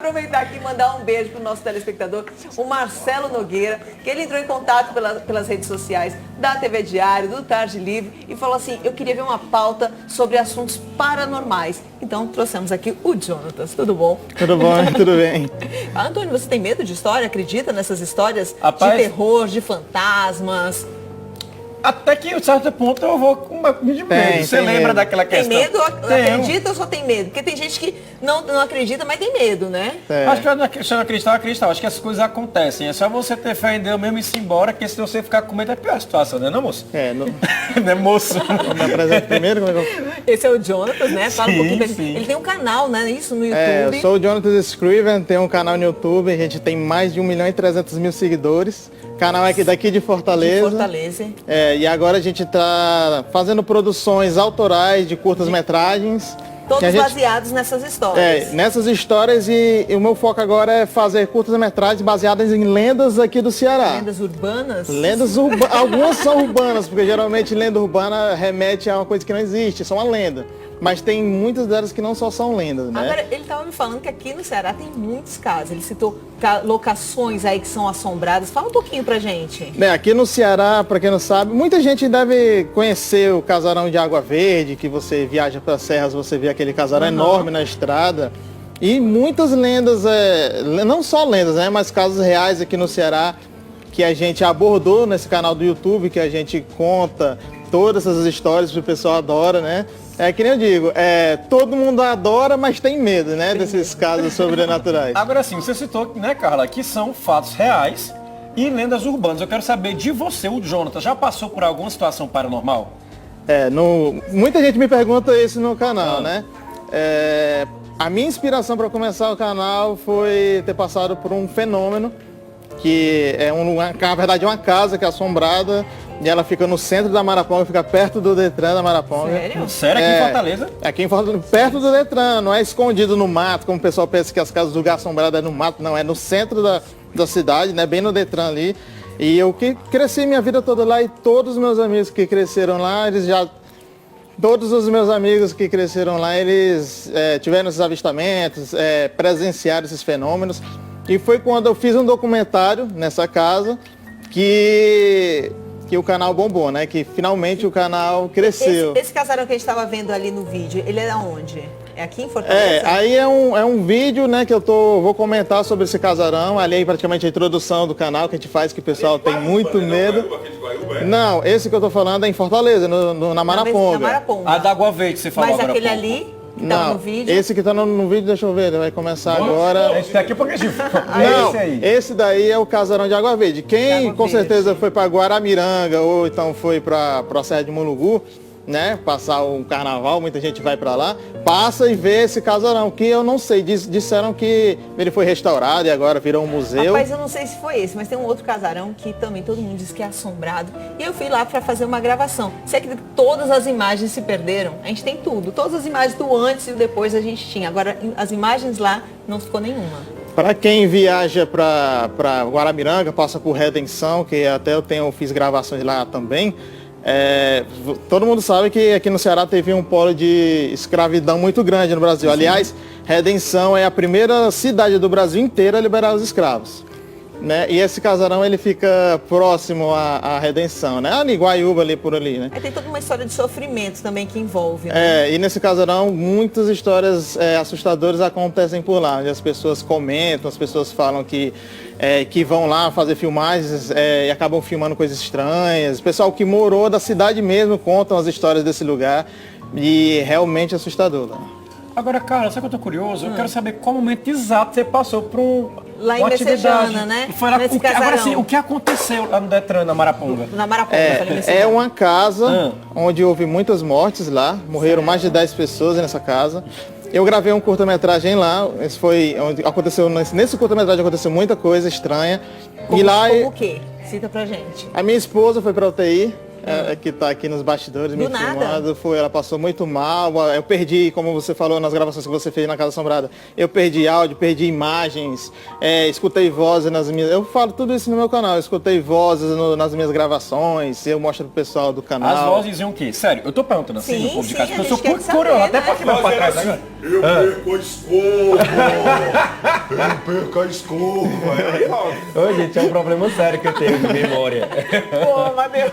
Aproveitar aqui e mandar um beijo para o nosso telespectador, o Marcelo Nogueira, que ele entrou em contato pelas redes sociais da TV Diário, do Tarde Livre, e falou assim, eu queria ver uma pauta sobre assuntos paranormais. Então trouxemos aqui o Jonatas. Tudo bom? Tudo bom, tudo bem. Antônio, você tem medo de história? Acredita nessas histórias Rapaz, de terror, de fantasmas? Até que, em certo ponto, eu vou com uma de medo. Você lembra medo. daquela Tem questão? medo? Tenho. Acredita ou só tem medo? Porque tem gente que não acredita, mas tem medo, né? Acho que se eu não acreditar, eu acreditar. Acho que as coisas acontecem. É só você ter fé em Deus mesmo e ir embora, porque se você ficar com medo é pior a situação, né, não, moço? Não Né, moço? me apresento primeiro? Como é que eu... Esse é o Jonatas, né? Fala um Sim, pouquinho pra gente. sim. Ele tem um canal, né? Isso no eu YouTube. sou o Jonatas Scriven, tenho um canal no YouTube, a gente tem mais de 1.300.000 seguidores. Canal é daqui de Fortaleza. De Fortaleza. E agora a gente está fazendo produções autorais de curtas-metragens. Todos que a gente- baseados nessas histórias. nessas histórias e o meu foco agora é fazer curtas-metragens baseadas em lendas aqui do Ceará. Lendas urbanas. Algumas são urbanas, porque geralmente lenda urbana remete a uma coisa que não existe, são uma lenda. Mas tem muitas delas que não só são lendas, né? Agora, ele estava me falando que aqui no Ceará tem muitos casos. Ele citou locações aí que são assombradas. Fala um pouquinho pra gente. Aqui no Ceará, para quem não sabe, muita gente deve conhecer o casarão de Água Verde, que você viaja para as serras, você vê aquele casarão enorme na estrada. E muitas lendas, não só lendas, né, mas casos reais aqui no Ceará, que a gente abordou nesse canal do YouTube, que a gente conta todas essas histórias que o pessoal adora, né? É que nem eu digo, todo mundo adora, mas tem medo, né, desses casos sobrenaturais. Agora sim, você citou, né, Carla, que são fatos reais e lendas urbanas. Eu quero saber de você, o Jonatas, já passou por alguma situação paranormal? Muita gente me pergunta isso no canal, né? A minha inspiração para começar o canal foi ter passado por um fenômeno que na verdade é uma casa que é assombrada e ela fica no centro da Maraponga, fica perto do Detran da Maraponga. Sério? Sério, aqui em Fortaleza? Aqui em Fortaleza, perto do Detran, não é escondido no mato, como o pessoal pensa que as casas do lugar assombrado é no mato, não, é no centro da cidade, né, bem no Detran ali. E eu que cresci minha vida toda lá e todos os meus amigos que cresceram lá, todos os meus amigos que cresceram lá, eles tiveram esses avistamentos, presenciaram esses fenômenos. E foi quando eu fiz um documentário nessa casa que o canal bombou, né? Que finalmente o canal cresceu. Esse casarão que a gente estava vendo ali no vídeo, ele é aonde? É aqui em Fortaleza? Aí é um vídeo, né, que eu vou comentar sobre esse casarão. Ali é praticamente a introdução do canal que a gente faz, que o pessoal tem muito medo. Não, esse que eu tô falando é em Fortaleza, na Maraponga. Na Maraponga. A da Água Verde, você falou Mas agora. aquele há pouco. ali, que estava Não, no vídeo. esse que tá no vídeo, deixa eu ver, ele vai começar agora. Esse daqui porque Não, esse aí. esse daí é o casarão de Água Verde. Quem Água com Verde. certeza foi para Guaramiranga ou então foi para a Serra de Mulugu, né, passar um carnaval, muita gente vai para lá, passa e vê esse casarão, que eu não sei, disseram que ele foi restaurado e agora virou um museu. Rapaz, eu não sei se foi esse, mas tem um outro casarão que também todo mundo diz que é assombrado. E eu fui lá para fazer uma gravação. Você acredita que todas as imagens se perderam? A gente tem tudo. Todas as imagens do antes e do depois a gente tinha. Agora, as imagens lá não ficou nenhuma. Para quem viaja para Guaramiranga, passa por Redenção, que até fiz gravações lá também. Todo mundo sabe que aqui no Ceará teve um polo de escravidão muito grande no Brasil. Aliás, Redenção é a primeira cidade do Brasil inteira a liberar os escravos, né? E esse casarão ele fica próximo à Redenção, né? Ali, Guaiúba, ali por ali, né? Aí tem toda uma história de sofrimento também que envolve, né? E nesse casarão muitas histórias assustadoras acontecem por lá, onde as pessoas comentam, as pessoas falam que vão lá fazer filmagens e acabam filmando coisas estranhas. O pessoal que morou da cidade mesmo contam as histórias desse lugar e realmente assustador. Né? Agora, cara, sabe que eu tô curioso? Eu quero saber qual momento exato você passou por Lá em uma atividade. Messejana, né? Foi lá, Nesse agora casarão. sim, o que aconteceu lá no Detran, na Maraponga? Na Maraponga, eu falei Messejana. É uma casa onde houve muitas mortes lá, morreram mais de 10 pessoas nessa casa. Eu gravei um curta-metragem lá, esse foi onde aconteceu, nesse curta-metragem aconteceu muita coisa estranha. Como, E lá como o quê? Cita pra gente. a minha esposa foi pra UTI, que tá aqui nos bastidores me Do nada? filmando. Ela passou muito mal. Eu perdi, como você falou nas gravações que você fez na Casa Assombrada, eu perdi áudio, perdi imagens, escutei vozes nas minhas... Eu falo tudo isso no meu canal, eu escutei vozes nas minhas gravações, eu mostro pro pessoal do canal. As vozes diziam o quê? Sério, eu tô perguntando assim no povo de casa, porque eu sou a gente muito quer curioso, saber, até né? porque meu pra trás agora. Eu perco a escova! Eu perco a escova! Aí, ó. Ô, gente, é um problema sério que eu tenho de memória. Pô, mas meu...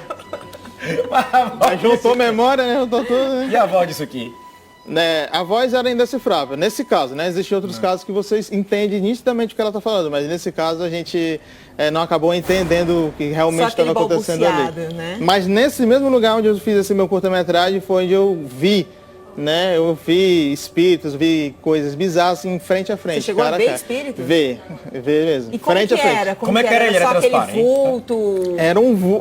Mas juntou memória, né? Juntou tudo, né? E a voz disso aqui? Né, a voz era indecifrável. Nesse caso, né? Existem outros casos que vocês entendem nitidamente o que ela está falando, mas nesse caso a gente não acabou entendendo o que realmente estava acontecendo ali. Né? Mas nesse mesmo lugar onde eu fiz esse meu curta-metragem foi onde eu vi, né? Eu vi espíritos, vi coisas bizarras assim, frente a frente. Você chegou cara a ver cara. espíritos? Ver mesmo. E como frente que a frente. era? Como é que era? Ele Era era só aquele transparente? vulto?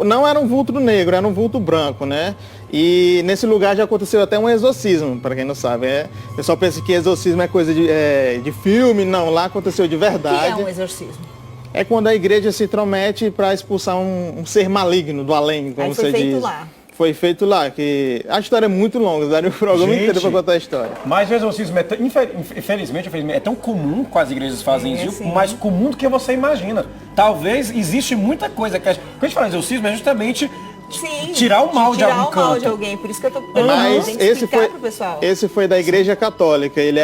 Não era um vulto negro, era um vulto branco, né? E nesse lugar já aconteceu até um exorcismo, para quem não sabe. O pessoal pensa que exorcismo é coisa de filme, não, lá aconteceu de O que é verdade. um exorcismo? É quando a igreja se intromete para expulsar um ser maligno do além, como Aí foi você feito diz. lá. Foi feito lá, que a história é muito longa, daria um programa Gente. inteiro para contar a história. Mas o exorcismo infelizmente, é tão comum que as igrejas fazem isso, sim. mais comum do que você imagina. Talvez existe muita coisa que... Quando a gente fala de exorcismo, é justamente Sim, tirar o mal de algum tirar o mal canto. de alguém, por isso que eu tô perguntando, Mas tem que esse explicar foi, pro pessoal. esse foi da igreja católica, ele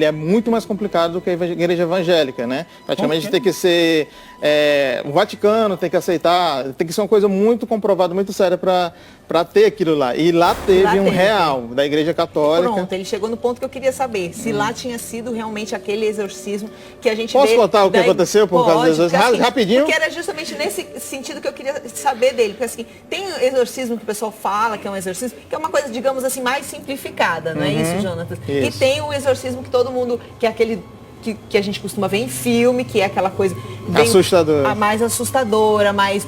é muito mais complicado do que a igreja evangélica, né? Praticamente tem que ser, o Vaticano tem que aceitar, tem que ser uma coisa muito comprovada, muito séria para ter aquilo lá. E lá teve Lá um teve. real da igreja católica. Pronto, ele chegou no ponto que eu queria saber, se lá tinha sido realmente aquele exorcismo que a gente Posso vê contar o que da- aconteceu por causa do Pode, exorcismo? porque, assim, Rapidinho? Porque era justamente nesse sentido que eu queria saber dele. Porque assim, tem exorcismo que o pessoal fala que é um exorcismo, que é uma coisa, digamos assim, mais simplificada, não é isso, Jonatas? E Isso. tem o exorcismo que todo mundo, que é aquele que a gente costuma ver em filme, que é aquela coisa Assustadora. a mais assustadora, mais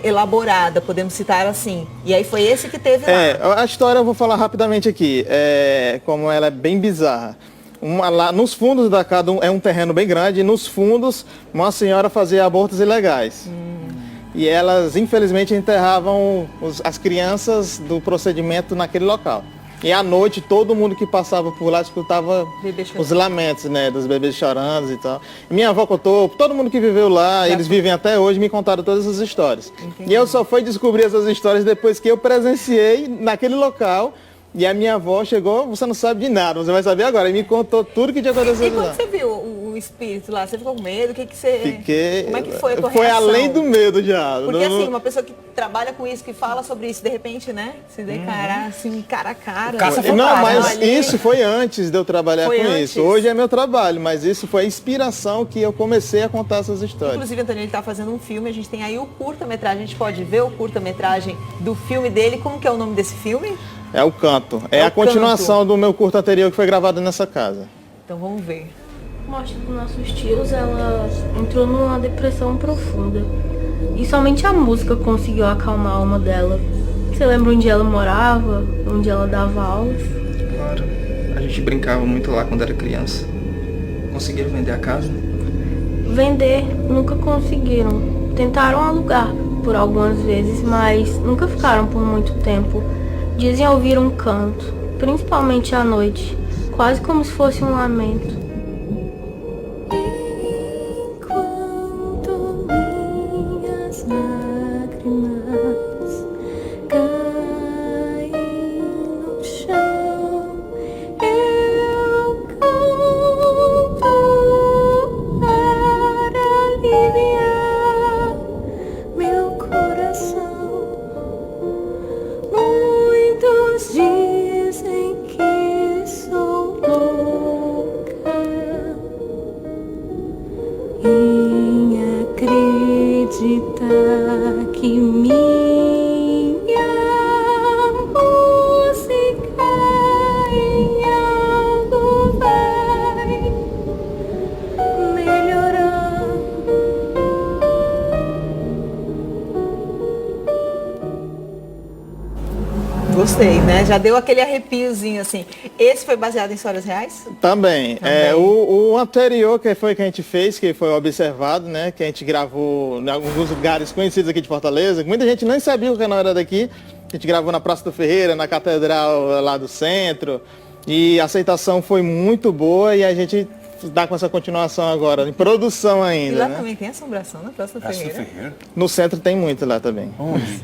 elaborada, podemos citar assim. E aí foi esse que teve lá. A história eu vou falar rapidamente aqui, como ela é bem bizarra. Lá nos fundos da casa, é um terreno bem grande, e nos fundos uma senhora fazia abortos ilegais. E elas, infelizmente, enterravam as crianças do procedimento naquele local. E à noite, todo mundo que passava por lá escutava Bebê chorando. os lamentos, né, dos bebês chorando e tal. E minha avó contou, todo mundo que viveu lá, eles vivem até hoje, me contaram todas essas histórias. Entendi. E eu só fui descobrir essas histórias depois que eu presenciei naquele local. E a minha avó chegou, você não sabe de nada, você vai saber agora. E me contou tudo que tinha E acontecido quando lá. você viu o espírito lá, você ficou com medo? O que que você... Fiquei... Como é que foi a tua Foi reação? além do medo já. Porque Não- assim, uma pessoa que trabalha com isso, que fala sobre isso, de repente, né? Se declarar assim, cara a cara. Caça Não, fantasma, mas ali. isso foi antes de eu trabalhar Foi com antes? isso. Hoje é meu trabalho, mas isso foi a inspiração que eu comecei a contar essas histórias. Inclusive, Antônio, ele tá fazendo um filme, a gente tem aí o curta-metragem, a gente pode ver o curta-metragem do filme dele. Como que é o nome desse filme? É o Canto. É É a o continuação do meu curto anterior que foi gravado nessa casa. Então vamos ver. Mostra que nossos tios, ela entrou numa depressão profunda. E somente a música conseguiu acalmar a alma dela. Você lembra onde ela morava? Onde ela dava aulas? Claro, a gente brincava muito lá quando era criança. Conseguiram vender a casa? Vender, nunca conseguiram. Tentaram alugar por algumas vezes, mas nunca ficaram por muito tempo. Dizem ouvir um canto, principalmente à noite, quase como se fosse um lamento. Enquanto minhas lágrimas caem no chão, eu canto para aliviar meu coração. Muitos dizem que sou louca em acreditar que minha música em algo vai melhorar. Gostei, né? Já deu aquele arrepiozinho assim. Esse foi baseado em histórias reais? Também. Também. O anterior que foi que a gente fez, que foi Observado, né? Que a gente gravou em alguns lugares conhecidos aqui de Fortaleza. Muita gente nem sabia que o canal era daqui. A gente gravou na Praça do Ferreira, na Catedral lá do centro. E a aceitação foi muito boa e a gente dá com essa continuação agora, em produção E ainda, lá né? também tem assombração na Praça do Praça do Ferreira. Ferreira. No centro tem muito lá também. Onde?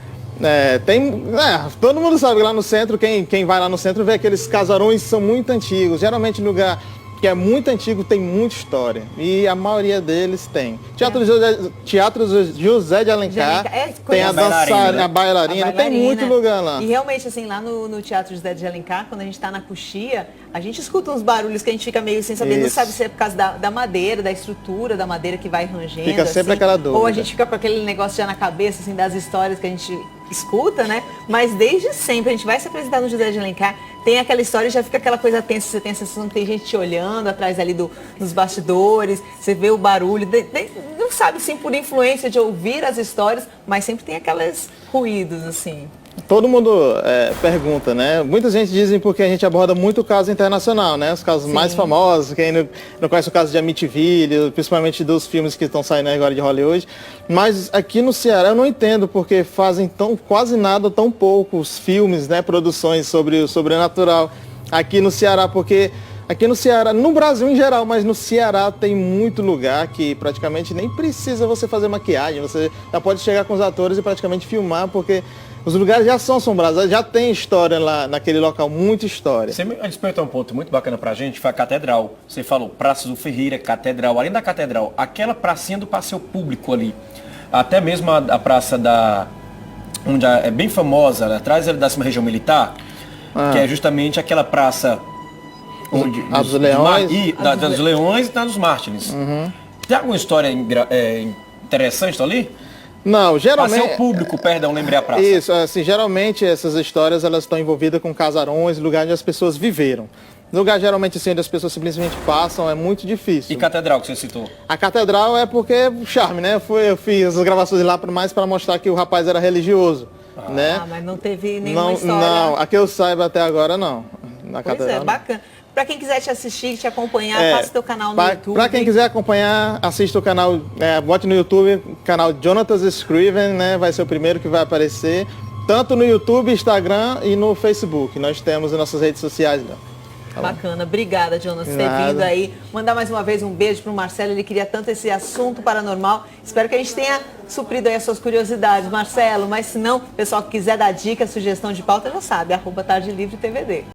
Todo mundo sabe que lá no centro, quem vai lá no centro vê aqueles casarões que são muito antigos. Geralmente lugar que é muito antigo tem muita história. E a maioria deles tem. Teatro José de Alencar, tem a dançarina, a bailarina, tem muito lugar lá. E realmente, assim, lá no Teatro José de Alencar, quando a gente tá na coxia, a gente escuta uns barulhos que a gente fica meio sem saber, não Isso. sabe se é por causa da madeira, da estrutura da madeira que vai rangendo. Fica sempre assim, aquela dúvida. ou a gente fica com aquele negócio já na cabeça, assim, das histórias que a gente escuta, né? Mas desde sempre, a gente vai se apresentar no José de Alencar, tem aquela história e já fica aquela coisa tensa, você tem a sensação que tem gente te olhando atrás ali dos bastidores, você vê o barulho, não sabe, assim, por influência de ouvir as histórias, mas sempre tem aqueles ruídos, assim. Todo mundo pergunta, né? Muita gente dizem porque a gente aborda muito o caso internacional, né? Os casos mais famosos, quem não conhece o caso de Amityville, principalmente dos filmes que estão saindo agora de Hollywood. Mas aqui no Ceará eu não entendo porque fazem quase nada, tão poucos filmes, né? Produções sobre o sobrenatural aqui no Ceará, porque aqui no Ceará, no Brasil em geral, mas no Ceará tem muito lugar que praticamente nem precisa você fazer maquiagem, você já pode chegar com os atores e praticamente filmar, porque os lugares já são assombrados, já tem história lá naquele local, muita história. Você me despertou um ponto muito bacana pra gente, foi a Catedral. Você falou Praça do Ferreira, Catedral. Além da Catedral, aquela pracinha do passeio público ali, até mesmo a praça onde é bem famosa, atrás da 10ª Região Militar, que é justamente aquela praça onde A dos Leões. dos Leões e da dos Mártires. Tem alguma história interessante ali? Não, geralmente... Passeio público, perdão, lembrei a praça. Isso, assim, geralmente essas histórias elas estão envolvidas com casarões, lugares onde as pessoas viveram. Lugar geralmente assim, onde as pessoas simplesmente passam, é muito difícil. E Catedral que você citou? A catedral é porque é charme, né? Eu fiz as gravações lá mais para mostrar que o rapaz era religioso, né? Ah, mas não teve nenhuma história. Não, a que eu saiba até agora não. Na Pois catedral, é, não. bacana. Pra quem quiser te assistir, te acompanhar, faça teu canal no YouTube. Para quem quiser acompanhar, assista o canal, bote no YouTube, canal Jonathan Scriven, né? Vai ser o primeiro que vai aparecer, tanto no YouTube, Instagram e no Facebook. Nós temos as nossas redes sociais lá. Bacana, obrigada, Jonas, por ter Nada. vindo aí. Mandar mais uma vez um beijo pro Marcelo, ele queria tanto esse assunto paranormal. Espero que a gente tenha suprido aí as suas curiosidades, Marcelo. Mas se não, o pessoal que quiser dar dica, sugestão de pauta, já sabe, @TardeLivreTVD.